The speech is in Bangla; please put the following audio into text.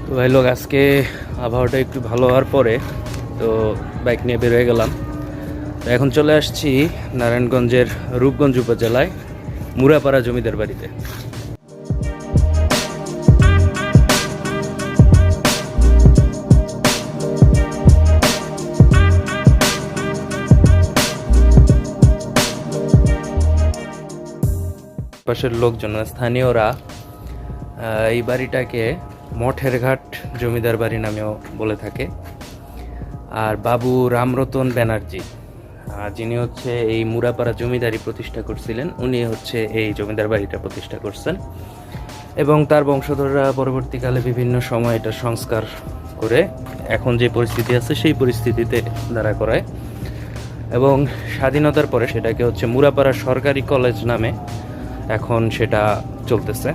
তো ভাই লোক আজকে আবহাওয়াটা একটু ভালো হওয়ার পরে তো বাইক নিয়ে বের হয়ে গেলাম। তো এখন চলে আসছি নারায়ণগঞ্জের রূপগঞ্জ উপজেলায় মুরাপাড়া জমিদার বাড়িতে। পাশের লোকজন স্থানীয়রা এই বাড়িটাকে মঠের ঘাট জমিদার বাড়ি নামেও বলে থাকে। আর বাবু রামরতন ব্যানার্জি যিনি হচ্ছে এই মুরাপাড়া জমিদারি প্রতিষ্ঠা করছিলেন, উনি হচ্ছে এই জমিদার বাড়িটা প্রতিষ্ঠা করছেন এবং তার বংশধররা পরবর্তীকালে বিভিন্ন সময় এটা সংস্কার করে এখন যে পরিস্থিতি আছে সেই পরিস্থিতিতে দাঁড়া করায় এবং স্বাধীনতার পরে সেটাকে হচ্ছে মুরাপাড়া সরকারি কলেজ নামে এখন সেটা চলতেছে।